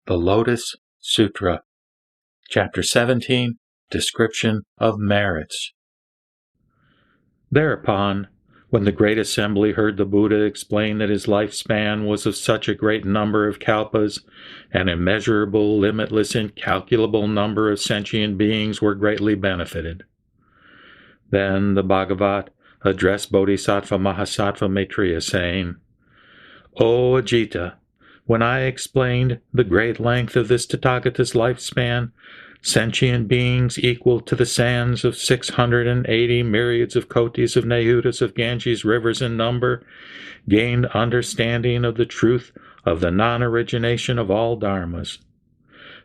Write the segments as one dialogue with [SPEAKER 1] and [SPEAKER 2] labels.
[SPEAKER 1] The Lotus Sutra, Chapter 17, Description of Merits. Thereupon, when the great assembly heard the Buddha explain that his lifespan was of such a great number of kalpas, an immeasurable, limitless, incalculable number of sentient beings were greatly benefited. Then the Bhagavat addressed Bodhisattva Mahasattva Maitreya, saying, O Ajita, when I explained the great length of this Tathagata's lifespan, sentient beings equal to the sands of 680 myriads of kotis of Nayutas of Ganges rivers in number, gained understanding of the truth of the non-origination of all dharmas.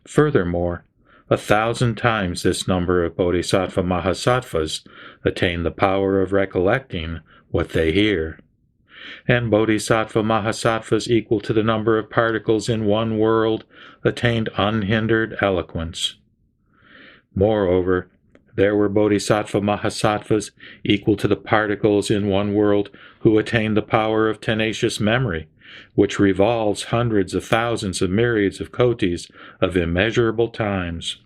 [SPEAKER 1] Furthermore, 1,000 times this number of Bodhisattva Mahasattvas attain the power of recollecting what they hear. And Bodhisattva Mahasattvas equal to the number of particles in one world attained unhindered eloquence. Moreover, there were Bodhisattva Mahasattvas equal to the particles in one world who attained the power of tenacious memory, which revolves hundreds of thousands of myriads of kotis of immeasurable times.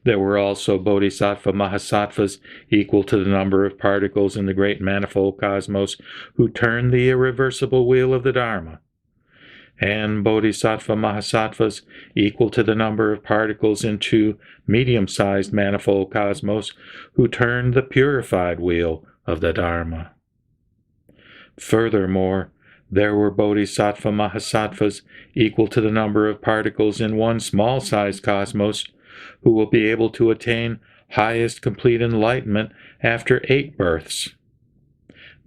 [SPEAKER 1] There were also Bodhisattva Mahasattvas equal to the number of particles in the great manifold cosmos who turned the irreversible wheel of the Dharma, and Bodhisattva Mahasattvas equal to the number of particles in two medium-sized manifold cosmos who turned the purified wheel of the Dharma. Furthermore, there were Bodhisattva Mahasattvas equal to the number of particles in one small-sized cosmos who will be able to attain highest complete enlightenment after 8 births.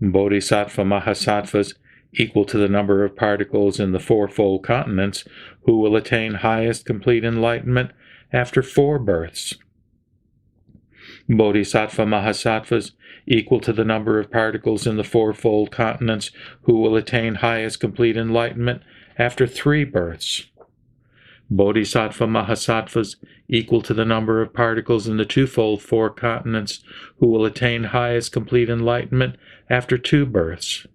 [SPEAKER 1] Bodhisattva Mahasattvas equal to the number of particles in the fourfold continents who will attain highest complete enlightenment after 4 births. Bodhisattva Mahasattvas equal to the number of particles in the fourfold continents who will attain highest complete enlightenment after 3 births. Bodhisattva Mahasattvas equal to the number of particles in the twofold 4 continents who will attain highest complete enlightenment after 2 births.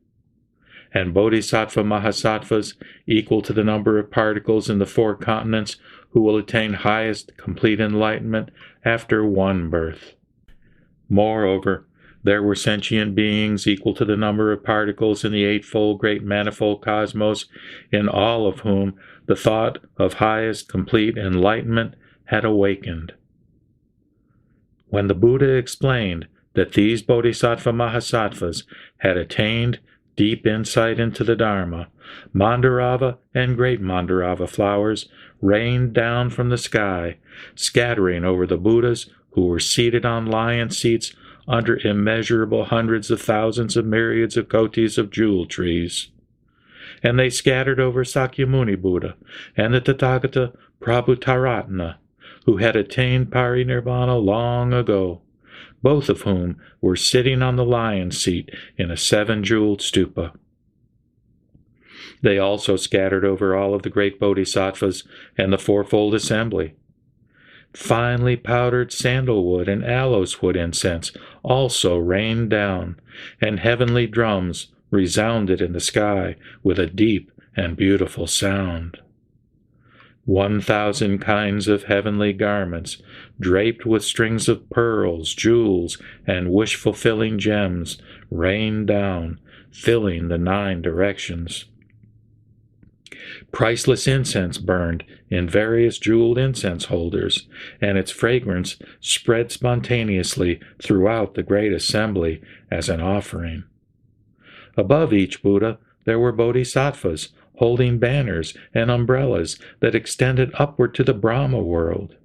[SPEAKER 1] And Bodhisattva Mahasattvas equal to the number of particles in the 4 continents who will attain highest complete enlightenment after 1 birth. Moreover, there were sentient beings equal to the number of particles in the 8-fold great manifold cosmos, in all of whom the thought of highest complete enlightenment had awakened. When the Buddha explained that these Bodhisattva Mahasattvas had attained deep insight into the Dharma, Mandarava and great Mandarava flowers rained down from the sky, scattering over the Buddhas who were seated on lion seats under immeasurable hundreds of thousands of myriads of kotis of jewel trees. And they scattered over Sakyamuni Buddha and the Tathagata Prabhutaratna, who had attained parinirvana long ago, both of whom were sitting on the lion seat in a 7-jeweled stupa. They also scattered over all of the great bodhisattvas and the fourfold assembly. Finely powdered sandalwood and aloes wood incense also rained down, and heavenly drums resounded in the sky with a deep and beautiful sound. 1,000 kinds of heavenly garments, draped with strings of pearls, jewels, and wish-fulfilling gems, rained down, filling the 9 directions. Priceless incense burned in various jeweled incense holders, and its fragrance spread spontaneously throughout the great assembly as an offering. Above each Buddha there were bodhisattvas holding banners and umbrellas that extended upward to the Brahma world.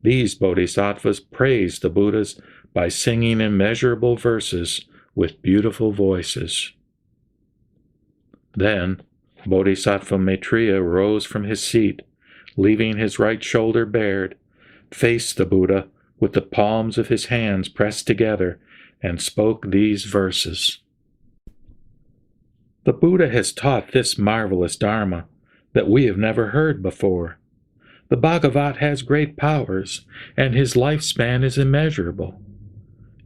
[SPEAKER 1] These bodhisattvas praised the Buddhas by singing immeasurable verses with beautiful voices. Then Bodhisattva Maitreya rose from his seat, leaving his right shoulder bared, faced the Buddha with the palms of his hands pressed together, and spoke these verses. The Buddha has taught this marvelous Dharma that we have never heard before. The Bhagavat has great powers, and his lifespan is immeasurable.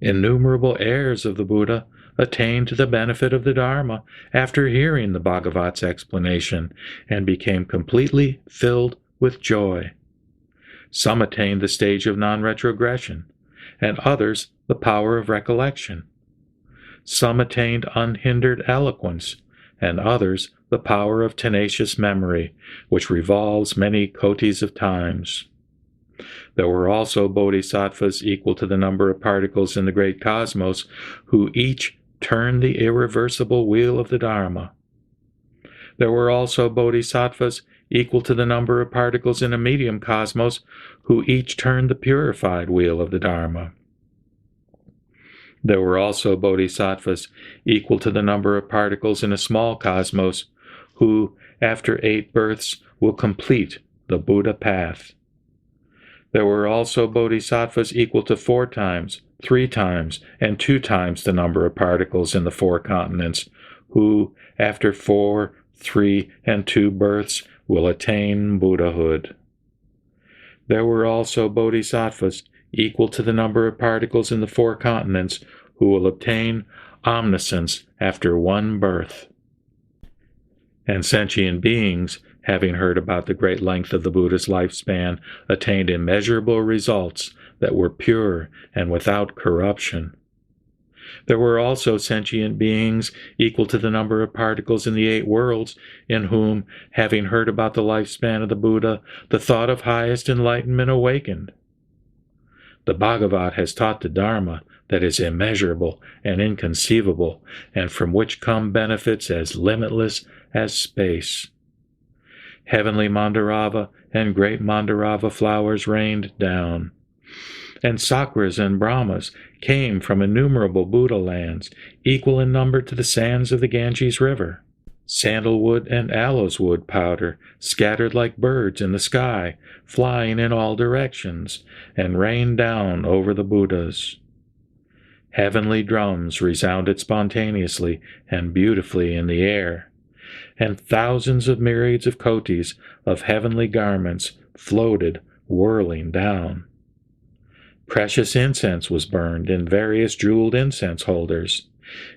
[SPEAKER 1] Innumerable heirs of the Buddha attained to the benefit of the Dharma after hearing the Bhagavat's explanation and became completely filled with joy. Some attained the stage of non-retrogression, and others the power of recollection. Some attained unhindered eloquence, and others the power of tenacious memory, which revolves many kotis of times. There were also bodhisattvas equal to the number of particles in the great cosmos, who each turned the irreversible wheel of the Dharma. There were also bodhisattvas equal to the number of particles in a medium cosmos, who each turned the purified wheel of the Dharma. There were also bodhisattvas equal to the number of particles in a small cosmos, who, after 8 births, will complete the Buddha path. There were also bodhisattvas equal to 4 times, 3 times, and 2 times the number of particles in the 4 continents, who, after 4, 3, and 2 births, will attain Buddhahood. There were also bodhisattvas equal to the number of particles in the 4 continents, who will obtain omniscience after 1 birth. And sentient beings, having heard about the great length of the Buddha's lifespan, attained immeasurable results that were pure and without corruption. There were also sentient beings equal to the number of particles in the 8 worlds, in whom, having heard about the lifespan of the Buddha, the thought of highest enlightenment awakened. The Bhagavat has taught the Dharma that is immeasurable and inconceivable, and from which come benefits as limitless as space. Heavenly Mandarava and great Mandarava flowers rained down, and Sakras and Brahmas came from innumerable Buddha lands, equal in number to the sands of the Ganges River. Sandalwood and aloes wood powder scattered like birds in the sky, flying in all directions, and rained down over the Buddhas. Heavenly drums resounded spontaneously and beautifully in the air, and thousands of myriads of kotis of heavenly garments floated whirling down. Precious incense was burned in various jeweled incense holders,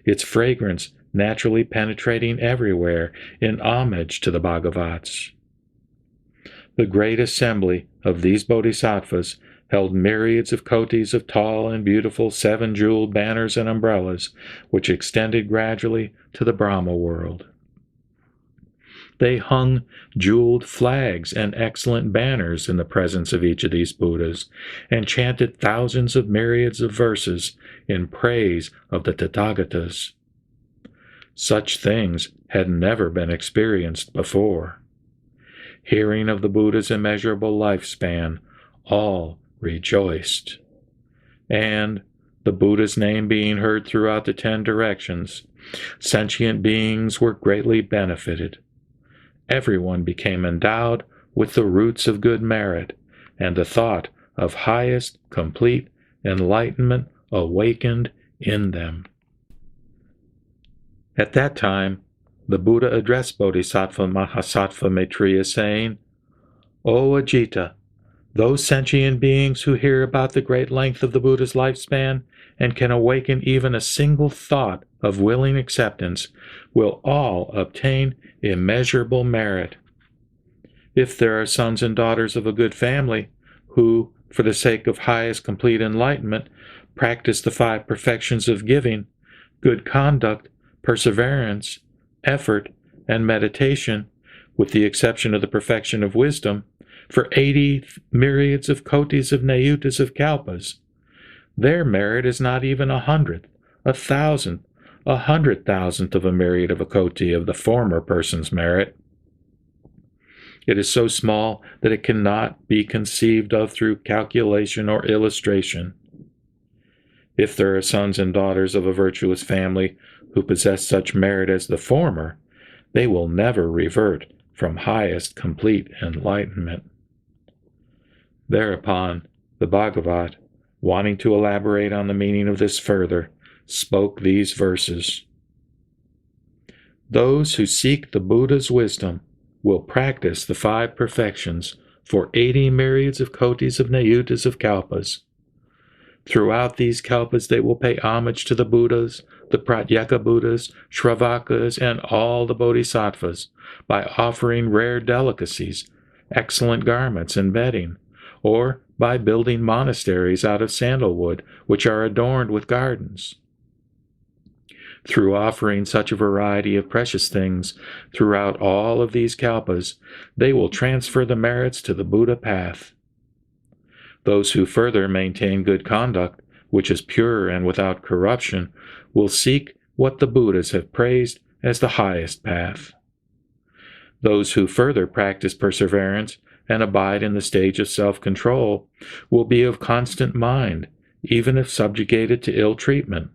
[SPEAKER 1] its fragrance naturally penetrating everywhere in homage to the Bhagavats. The great assembly of these bodhisattvas held myriads of kotis of tall and beautiful 7-jeweled banners and umbrellas, which extended gradually to the Brahma world. They hung jeweled flags and excellent banners in the presence of each of these Buddhas, and chanted thousands of myriads of verses in praise of the Tathagatas. Such things had never been experienced before. Hearing of the Buddha's immeasurable lifespan, all rejoiced. And, the Buddha's name being heard throughout the 10 directions, sentient beings were greatly benefited. Everyone became endowed with the roots of good merit, and the thought of highest, complete enlightenment awakened in them. At that time, the Buddha addressed Bodhisattva Mahasattva Maitreya, saying, O Ajita, those sentient beings who hear about the great length of the Buddha's lifespan and can awaken even a single thought of willing acceptance will all obtain immeasurable merit. If there are sons and daughters of a good family who, for the sake of highest complete enlightenment, practice the 5 perfections of giving, good conduct, perseverance, effort, and meditation, with the exception of the perfection of wisdom, for 80 myriads of kotis of nayutas of kalpas, their merit is not even 100th, 1,000th, 100,000th of a myriad of a koti of the former person's merit. It is so small that it cannot be conceived of through calculation or illustration. If there are sons and daughters of a virtuous family who possess such merit as the former, they will never revert from highest complete enlightenment. Thereupon, the Bhagavat, wanting to elaborate on the meaning of this further, spoke these verses. Those who seek the Buddha's wisdom will practice the 5 perfections for 80 myriads of kotis of nayutas of kalpas. Throughout these kalpas they will pay homage to the Buddhas, the Pratyeka Buddhas, Shravakas, and all the Bodhisattvas by offering rare delicacies, excellent garments and bedding, or by building monasteries out of sandalwood, which are adorned with gardens. Through offering such a variety of precious things throughout all of these kalpas, they will transfer the merits to the Buddha path. Those who further maintain good conduct, which is pure and without corruption, will seek what the Buddhas have praised as the highest path. Those who further practice perseverance and abide in the stage of self-control will be of constant mind, even if subjugated to ill treatment.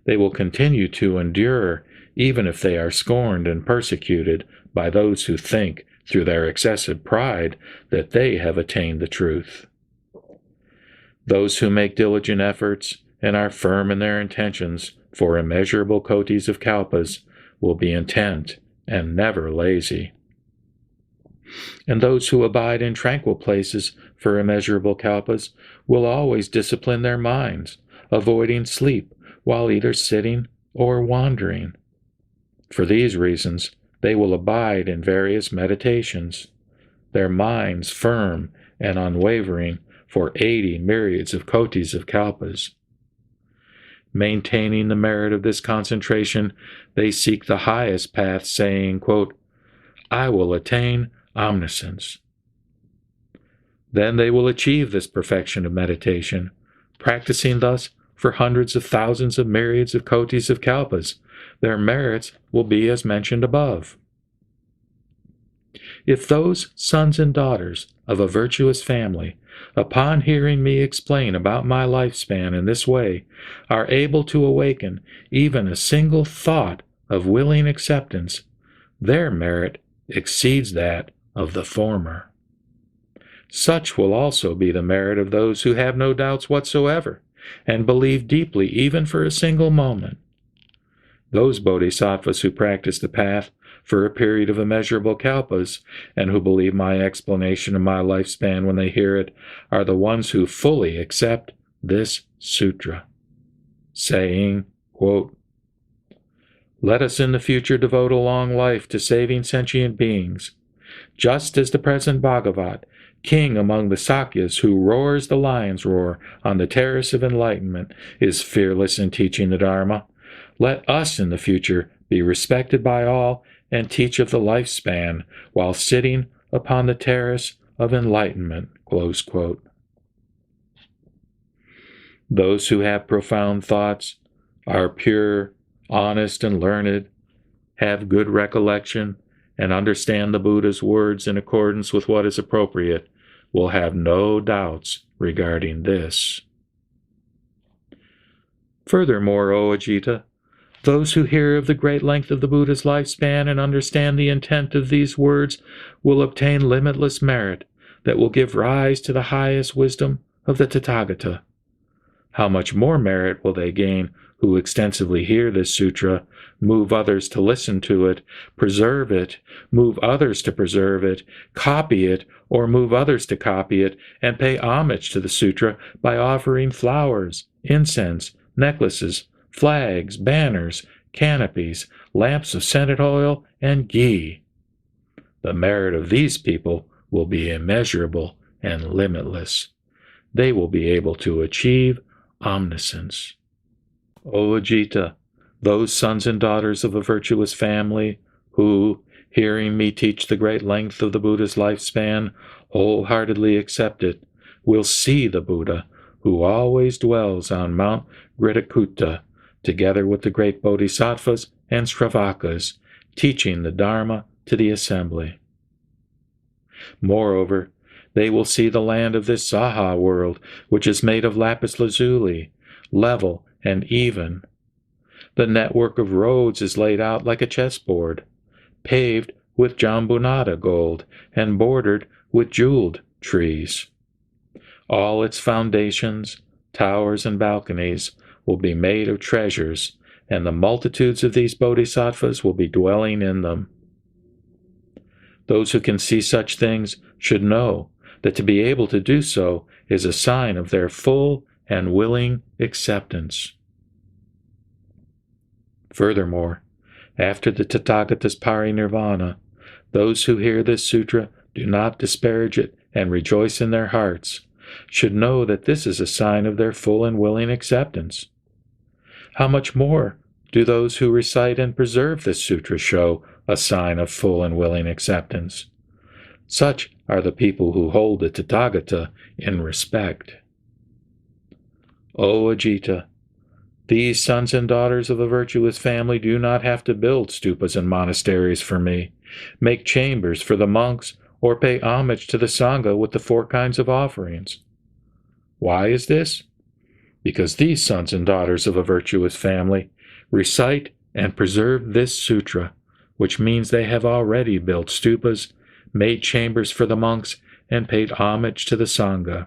[SPEAKER 1] They will continue to endure, even if they are scorned and persecuted by those who think, through their excessive pride, that they have attained the truth. Those who make diligent efforts and are firm in their intentions for immeasurable kotis of kalpas will be intent and never lazy. And those who abide in tranquil places for immeasurable kalpas will always discipline their minds, avoiding sleep while either sitting or wandering. For these reasons, they will abide in various meditations, their minds firm and unwavering for 80 myriads of kotis of kalpas. Maintaining the merit of this concentration, they seek the highest path, saying, quote, "I will attain omniscience." Then they will achieve this perfection of meditation, practicing thus for hundreds of thousands of myriads of kotis of kalpas. Their merits will be as mentioned above. If those sons and daughters of a virtuous family, upon hearing me explain about my lifespan in this way, are able to awaken even a single thought of willing acceptance, their merit exceeds that of the former. Such will also be the merit of those who have no doubts whatsoever, and believe deeply even for a single moment. Those bodhisattvas who practice the path for a period of immeasurable kalpas, and who believe my explanation of my lifespan when they hear it, are the ones who fully accept this sutra, saying, quote, "Let us in the future devote a long life to saving sentient beings, just as the present Bhagavat, king among the Sakyas who roars the lion's roar on the terrace of enlightenment, is fearless in teaching the Dharma. Let us in the future be respected by all and teach of the lifespan while sitting upon the terrace of enlightenment." Close quote. Those who have profound thoughts, are pure, honest, and learned, have good recollection, and understand the Buddha's words in accordance with what is appropriate, will have no doubts regarding this. Furthermore, O Ajita, those who hear of the great length of the Buddha's lifespan and understand the intent of these words will obtain limitless merit that will give rise to the highest wisdom of the Tathagata. How much more merit will they gain who extensively hear this sutra, move others to listen to it, preserve it, move others to preserve it, copy it, or move others to copy it, and pay homage to the sutra by offering flowers, incense, necklaces, flags, banners, canopies, lamps of scented oil, and ghee. The merit of these people will be immeasurable and limitless. They will be able to achieve omniscience. O Ajita, those sons and daughters of a virtuous family who, hearing me teach the great length of the Buddha's lifespan, wholeheartedly accept it, will see the Buddha, who always dwells on Mount Gridakutta, together with the great bodhisattvas and shravakas, teaching the Dharma to the assembly. Moreover, they will see the land of this Saha world, which is made of lapis lazuli, level and even. The network of roads is laid out like a chessboard, paved with jambunada gold and bordered with jeweled trees. All its foundations, towers, and balconies will be made of treasures, and the multitudes of these bodhisattvas will be dwelling in them. Those who can see such things should know that to be able to do so is a sign of their full and willing acceptance. Furthermore, after the Tathagata's parinirvana, those who hear this sutra do not disparage it and rejoice in their hearts, should know that this is a sign of their full and willing acceptance. How much more do those who recite and preserve this sutra show a sign of full and willing acceptance? Such are the people who hold the Tathagata in respect. O Ajita, these sons and daughters of a virtuous family do not have to build stupas and monasteries for me, make chambers for the monks, or pay homage to the Sangha with the 4 kinds of offerings. Why is this? Because these sons and daughters of a virtuous family recite and preserve this sutra, which means they have already built stupas, made chambers for the monks, and paid homage to the Sangha.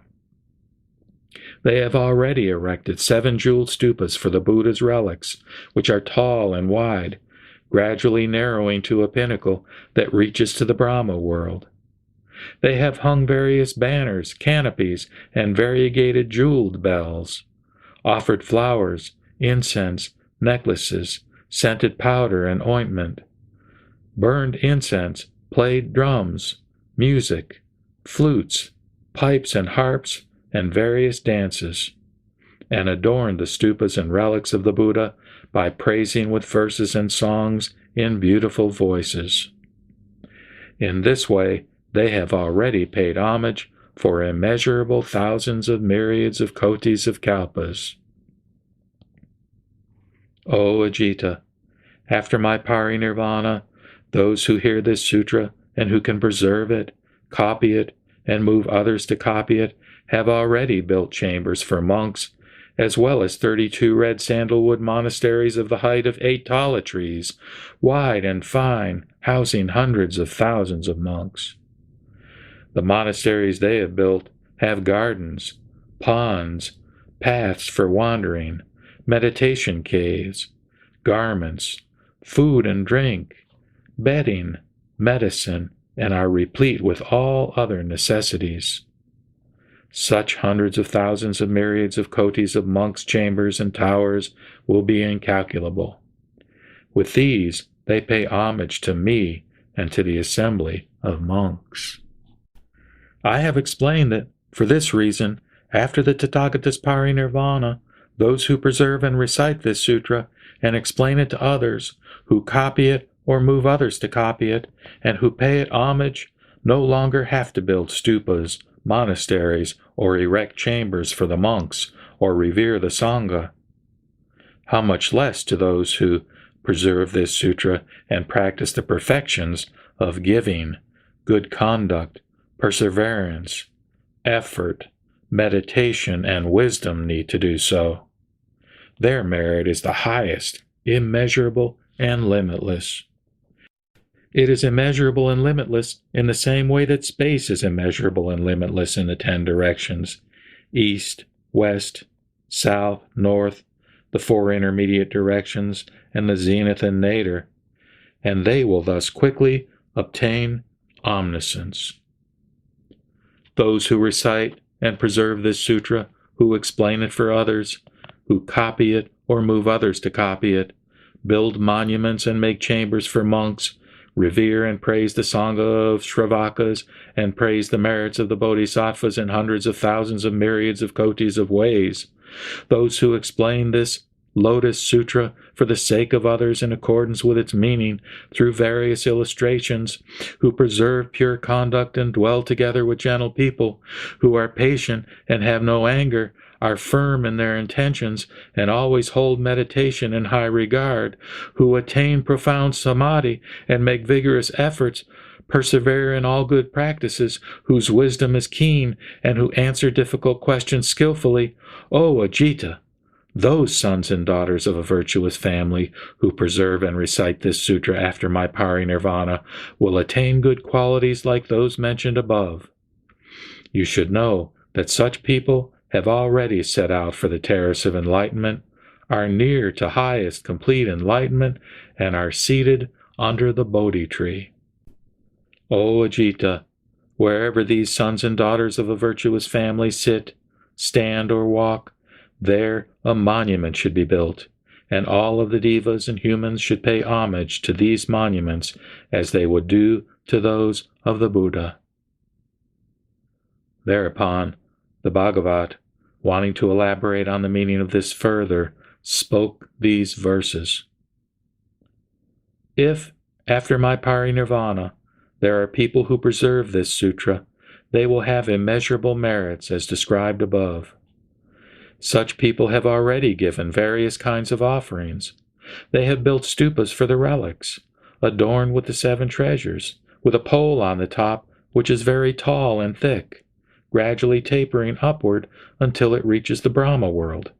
[SPEAKER 1] They have already erected 7 jeweled stupas for the Buddha's relics, which are tall and wide, gradually narrowing to a pinnacle that reaches to the Brahma world. They have hung various banners, canopies, and variegated jeweled bells, offered flowers, incense, necklaces, scented powder and ointment, burned incense, played drums, music, flutes, pipes and harps, and various dances, and adorned the stupas and relics of the Buddha by praising with verses and songs in beautiful voices. In this way, they have already paid homage for immeasurable thousands of myriads of kotis of kalpas. O Ajita, after my parinirvana, those who hear this sutra and who can preserve it, copy it, and move others to copy it, have already built chambers for monks, as well as 32 red sandalwood monasteries of the height of 8 tala trees, wide and fine, housing hundreds of thousands of monks. The monasteries they have built have gardens, ponds, paths for wandering, meditation caves, garments, food and drink, bedding, medicine, and are replete with all other necessities. Such hundreds of thousands of myriads of kotis of monks' chambers and towers will be incalculable. With these, they pay homage to me and to the assembly of monks. I have explained that, for this reason, after the Tathagata's parinirvana, those who preserve and recite this sutra and explain it to others, who copy it or move others to copy it, and who pay it homage, no longer have to build stupas, monasteries, or erect chambers for the monks, or revere the Sangha. How much less to those who preserve this sutra and practice the perfections of giving, good conduct, perseverance, effort, meditation, and wisdom need to do so. Their merit is the highest, immeasurable, and limitless. It is immeasurable and limitless in the same way that space is immeasurable and limitless in the 10 directions, east, west, south, north, the 4 intermediate directions, and the zenith and nadir, and they will thus quickly obtain omniscience. Those who recite and preserve this sutra, who explain it for others, who copy it or move others to copy it, build monuments and make chambers for monks, revere and praise the Sangha of Shravakas, and praise the merits of the Bodhisattvas in hundreds of thousands of myriads of kotis of ways. Those who explain this Lotus Sutra for the sake of others in accordance with its meaning through various illustrations, who preserve pure conduct and dwell together with gentle people, who are patient and have no anger, are firm in their intentions, and always hold meditation in high regard, who attain profound samadhi and make vigorous efforts, persevere in all good practices, whose wisdom is keen, and who answer difficult questions skillfully, O Ajita, those sons and daughters of a virtuous family who preserve and recite this sutra after my parinirvana will attain good qualities like those mentioned above. You should know that such people have already set out for the terrace of enlightenment, are near to highest complete enlightenment, and are seated under the Bodhi tree. O Ajita, wherever these sons and daughters of a virtuous family sit, stand, or walk, there a monument should be built, and all of the devas and humans should pay homage to these monuments as they would do to those of the Buddha. Thereupon, the Bhagavat, wanting to elaborate on the meaning of this further, spoke these verses. If, after my parinirvana, there are people who preserve this sutra, they will have immeasurable merits as described above. Such people have already given various kinds of offerings. They have built stupas for the relics, adorned with the 7 treasures, with a pole on the top which is very tall and thick, gradually tapering upward until it reaches the Brahma world.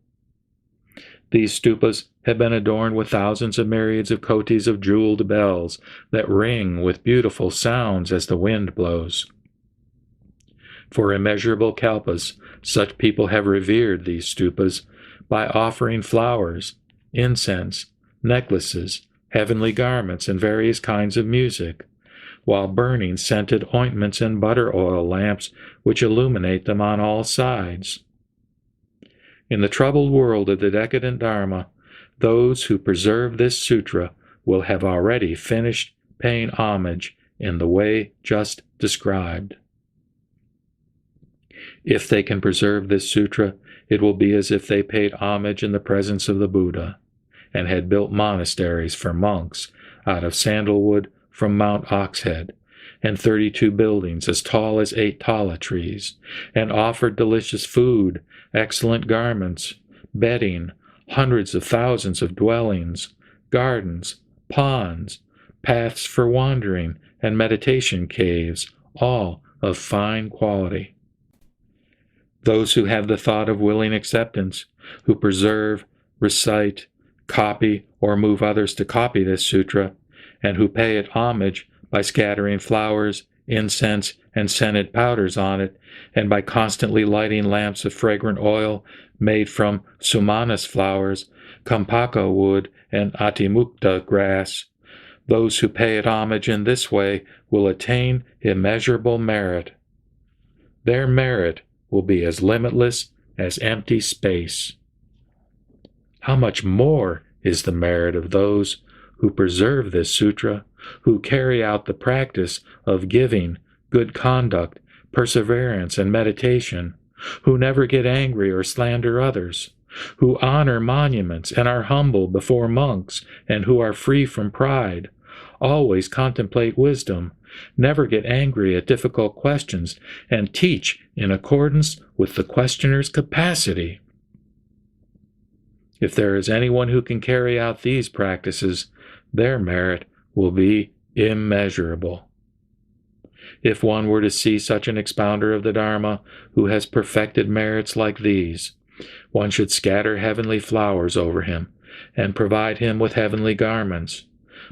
[SPEAKER 1] These stupas have been adorned with thousands of myriads of kotis of jeweled bells that ring with beautiful sounds as the wind blows. For immeasurable kalpas, such people have revered these stupas by offering flowers, incense, necklaces, heavenly garments, and various kinds of music, while burning scented ointments and butter oil lamps which illuminate them on all sides. In the troubled world of the decadent Dharma, those who preserve this sutra will have already finished paying homage in the way just described. If they can preserve this sutra, it will be as if they paid homage in the presence of the Buddha, and had built monasteries for monks out of sandalwood from Mount Oxhead, and 32 buildings as tall as 8 tala trees, and offered delicious food, excellent garments, bedding, hundreds of thousands of dwellings, gardens, ponds, paths for wandering, and meditation caves, all of fine quality. Those who have the thought of willing acceptance, who preserve, recite, copy, or move others to copy this sutra, and who pay it homage by scattering flowers, incense, and scented powders on it, and by constantly lighting lamps of fragrant oil made from sumanas flowers, kampaka wood, and atimukta grass. Those who pay it homage in this way will attain immeasurable merit. Their merit will be as limitless as empty space. How much more is the merit of those who preserve this sutra, who carry out the practice of giving, good conduct, perseverance, and meditation, who never get angry or slander others, who honor monuments and are humble before monks, and who are free from pride, always contemplate wisdom, never get angry at difficult questions, and teach in accordance with the questioner's capacity. If there is anyone who can carry out these practices, their merit will be immeasurable. If one were to see such an expounder of the Dharma who has perfected merits like these, one should scatter heavenly flowers over him and provide him with heavenly garments,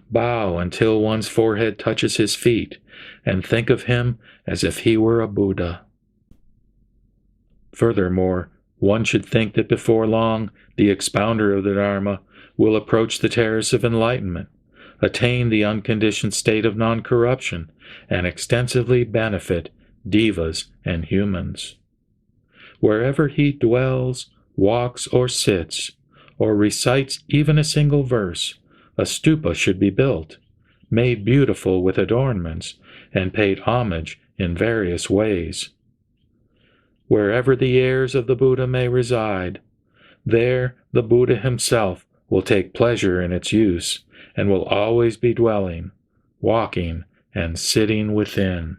[SPEAKER 1] bow until one's forehead touches his feet, and think of him as if he were a Buddha. Furthermore, one should think that before long the expounder of the Dharma will approach the terrace of enlightenment, attain the unconditioned state of non-corruption, and extensively benefit devas and humans. Wherever he dwells, walks, or sits, or recites even a single verse, a stupa should be built, made beautiful with adornments, and paid homage in various ways. Wherever the heirs of the Buddha may reside, there the Buddha himself will take pleasure in its use, and will always be dwelling, walking, and sitting within.